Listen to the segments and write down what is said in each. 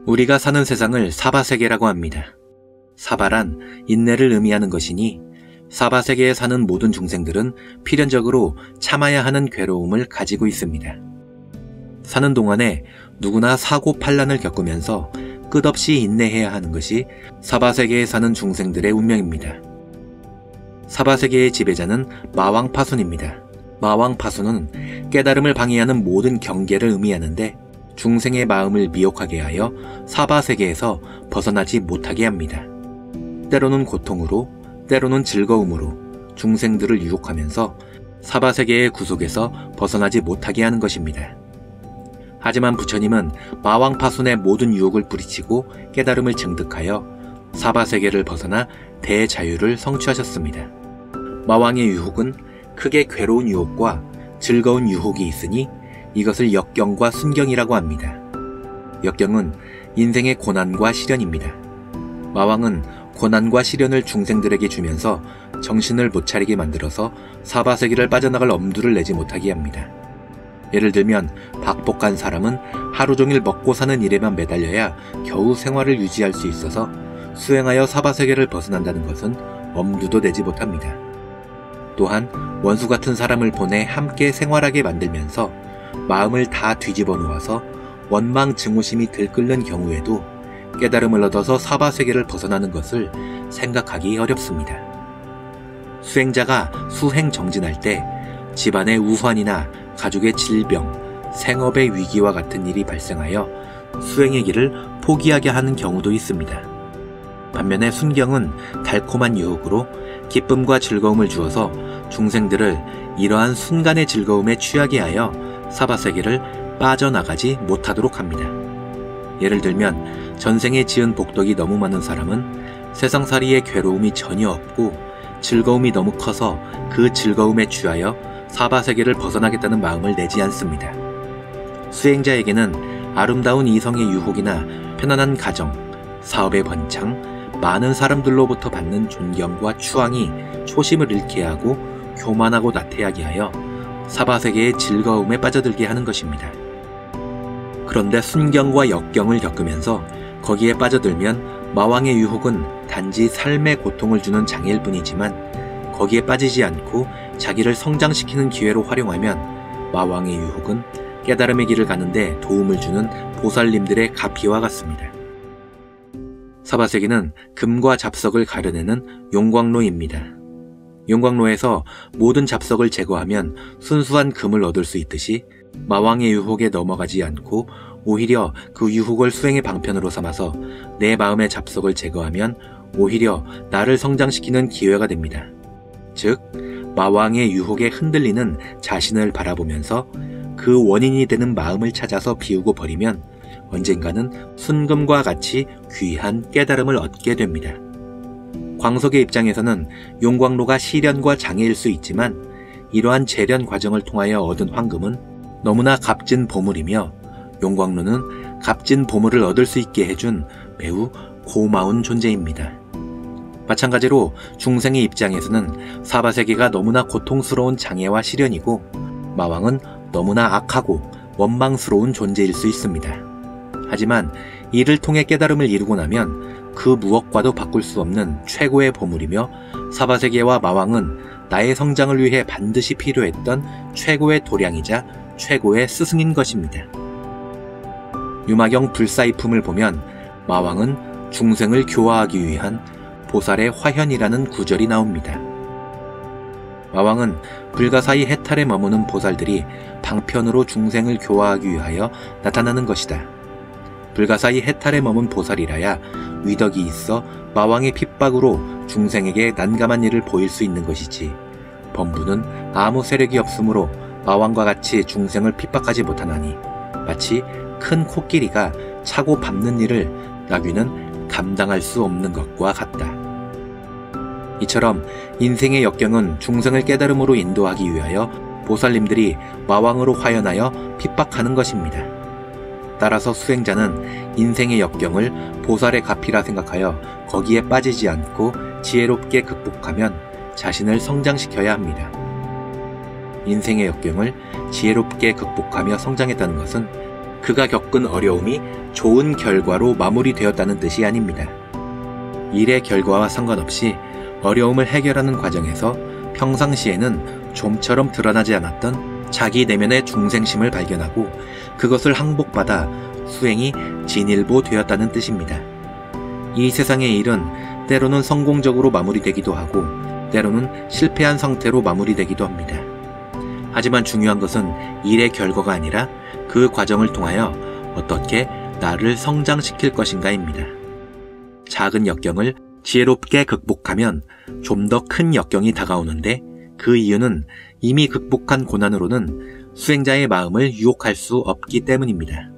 우리가 사는 세상을 사바세계라고 합니다. 사바란 인내를 의미하는 것이니 사바세계에 사는 모든 중생들은 필연적으로 참아야 하는 괴로움을 가지고 있습니다. 사는 동안에 누구나 사고팔란을 겪으면서 끝없이 인내해야 하는 것이 사바세계에 사는 중생들의 운명입니다. 사바세계의 지배자는 마왕파순입니다. 마왕파순은 깨달음을 방해하는 모든 경계를 의미하는데 중생의 마음을 미혹하게 하여 사바세계에서 벗어나지 못하게 합니다. 때로는 고통으로, 때로는 즐거움으로 중생들을 유혹하면서 사바세계의 구속에서 벗어나지 못하게 하는 것입니다. 하지만 부처님은 마왕파순의 모든 유혹을 뿌리치고 깨달음을 증득하여 사바세계를 벗어나 대자유를 성취하셨습니다. 마왕의 유혹은 크게 괴로운 유혹과 즐거운 유혹이 있으니 이것을 역경과 순경이라고 합니다. 역경은 인생의 고난과 시련입니다. 마왕은 고난과 시련을 중생들에게 주면서 정신을 못 차리게 만들어서 사바세계를 빠져나갈 엄두를 내지 못하게 합니다. 예를 들면 박복한 사람은 하루 종일 먹고 사는 일에만 매달려야 겨우 생활을 유지할 수 있어서 수행하여 사바세계를 벗어난다는 것은 엄두도 내지 못합니다. 또한 원수 같은 사람을 보내 함께 생활하게 만들면서 마음을 다 뒤집어 놓아서 원망 증오심이 들끓는 경우에도 깨달음을 얻어서 사바세계를 벗어나는 것을 생각하기 어렵습니다. 수행자가 수행 정진할 때 집안의 우환이나 가족의 질병, 생업의 위기와 같은 일이 발생하여 수행의 길을 포기하게 하는 경우도 있습니다. 반면에 순경은 달콤한 유혹으로 기쁨과 즐거움을 주어서 중생들을 이러한 순간의 즐거움에 취하게 하여 사바세계를 빠져나가지 못하도록 합니다. 예를 들면 전생에 지은 복덕이 너무 많은 사람은 세상살이의 괴로움이 전혀 없고 즐거움이 너무 커서 그 즐거움에 취하여 사바세계를 벗어나겠다는 마음을 내지 않습니다. 수행자에게는 아름다운 이성의 유혹이나 편안한 가정, 사업의 번창, 많은 사람들로부터 받는 존경과 추앙이 초심을 잃게 하고 교만하고 나태하게 하여 사바세계의 즐거움에 빠져들게 하는 것입니다. 그런데 순경과 역경을 겪으면서 거기에 빠져들면 마왕의 유혹은 단지 삶의 고통을 주는 장애일 뿐이지만 거기에 빠지지 않고 자기를 성장시키는 기회로 활용하면 마왕의 유혹은 깨달음의 길을 가는데 도움을 주는 보살님들의 가피와 같습니다. 사바세계는 금과 잡석을 가려내는 용광로입니다. 용광로에서 모든 잡석을 제거하면 순수한 금을 얻을 수 있듯이 마왕의 유혹에 넘어가지 않고 오히려 그 유혹을 수행의 방편으로 삼아서 내 마음의 잡석을 제거하면 오히려 나를 성장시키는 기회가 됩니다. 즉, 마왕의 유혹에 흔들리는 자신을 바라보면서 그 원인이 되는 마음을 찾아서 비우고 버리면 언젠가는 순금과 같이 귀한 깨달음을 얻게 됩니다. 광석의 입장에서는 용광로가 시련과 장애일 수 있지만 이러한 재련 과정을 통하여 얻은 황금은 너무나 값진 보물이며 용광로는 값진 보물을 얻을 수 있게 해준 매우 고마운 존재입니다. 마찬가지로 중생의 입장에서는 사바세계가 너무나 고통스러운 장애와 시련이고 마왕은 너무나 악하고 원망스러운 존재일 수 있습니다. 하지만 이를 통해 깨달음을 이루고 나면 그 무엇과도 바꿀 수 없는 최고의 보물이며 사바세계와 마왕은 나의 성장을 위해 반드시 필요했던 최고의 도량이자 최고의 스승인 것입니다. 유마경 불사이품을 보면 마왕은 중생을 교화하기 위한 보살의 화현이라는 구절이 나옵니다. 마왕은 불가사의 해탈에 머무는 보살들이 방편으로 중생을 교화하기 위하여 나타나는 것이다. 불가사의 해탈에 머문 보살이라야 위덕이 있어 마왕의 핍박으로 중생에게 난감한 일을 보일 수 있는 것이지 범부는 아무 세력이 없으므로 마왕과 같이 중생을 핍박하지 못하나니 마치 큰 코끼리가 차고 밟는 일을 나귀는 감당할 수 없는 것과 같다. 이처럼 인생의 역경은 중생을 깨달음으로 인도하기 위하여 보살님들이 마왕으로 화연하여 핍박하는 것입니다. 따라서 수행자는 인생의 역경을 보살의 가피라 생각하여 거기에 빠지지 않고 지혜롭게 극복하면 자신을 성장시켜야 합니다. 인생의 역경을 지혜롭게 극복하며 성장했다는 것은 그가 겪은 어려움이 좋은 결과로 마무리되었다는 뜻이 아닙니다. 일의 결과와 상관없이 어려움을 해결하는 과정에서 평상시에는 좀처럼 드러나지 않았던 자기 내면의 중생심을 발견하고 그것을 항복받아 수행이 진일보되었다는 뜻입니다. 이 세상의 일은 때로는 성공적으로 마무리되기도 하고 때로는 실패한 상태로 마무리되기도 합니다. 하지만 중요한 것은 일의 결과가 아니라 그 과정을 통하여 어떻게 나를 성장시킬 것인가입니다. 작은 역경을 지혜롭게 극복하면 좀 더 큰 역경이 다가오는데 그 이유는 이미 극복한 고난으로는 수행자의 마음을 유혹할 수 없기 때문입니다.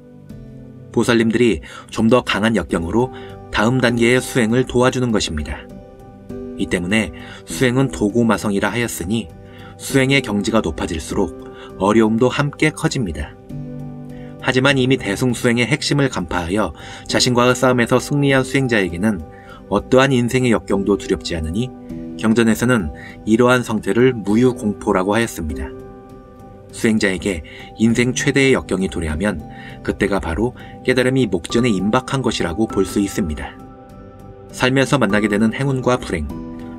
보살님들이 좀 더 강한 역경으로 다음 단계의 수행을 도와주는 것입니다. 이 때문에 수행은 도구마성이라 하였으니 수행의 경지가 높아질수록 어려움도 함께 커집니다. 하지만 이미 대승수행의 핵심을 간파하여 자신과의 싸움에서 승리한 수행자에게는 어떠한 인생의 역경도 두렵지 않으니 경전에서는 이러한 상태를 무유공포라고 하였습니다. 수행자에게 인생 최대의 역경이 도래하면 그때가 바로 깨달음이 목전에 임박한 것이라고 볼 수 있습니다. 살면서 만나게 되는 행운과 불행,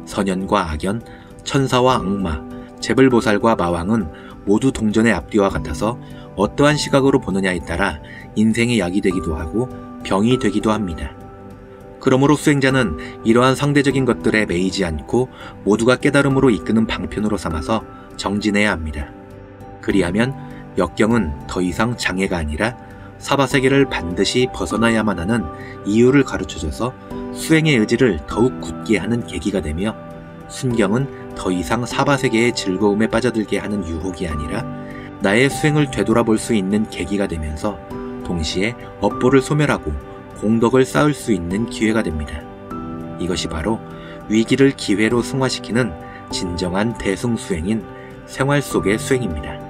선연과 악연, 천사와 악마, 재불보살과 마왕은 모두 동전의 앞뒤와 같아서 어떠한 시각으로 보느냐에 따라 인생의 약이 되기도 하고 병이 되기도 합니다. 그러므로 수행자는 이러한 상대적인 것들에 매이지 않고 모두가 깨달음으로 이끄는 방편으로 삼아서 정진해야 합니다. 그리하면 역경은 더 이상 장애가 아니라 사바세계를 반드시 벗어나야만 하는 이유를 가르쳐줘서 수행의 의지를 더욱 굳게 하는 계기가 되며 순경은 더 이상 사바세계의 즐거움에 빠져들게 하는 유혹이 아니라 나의 수행을 되돌아볼 수 있는 계기가 되면서 동시에 업보를 소멸하고 공덕을 쌓을 수 있는 기회가 됩니다. 이것이 바로 위기를 기회로 승화시키는 진정한 대승수행인 생활 속의 수행입니다.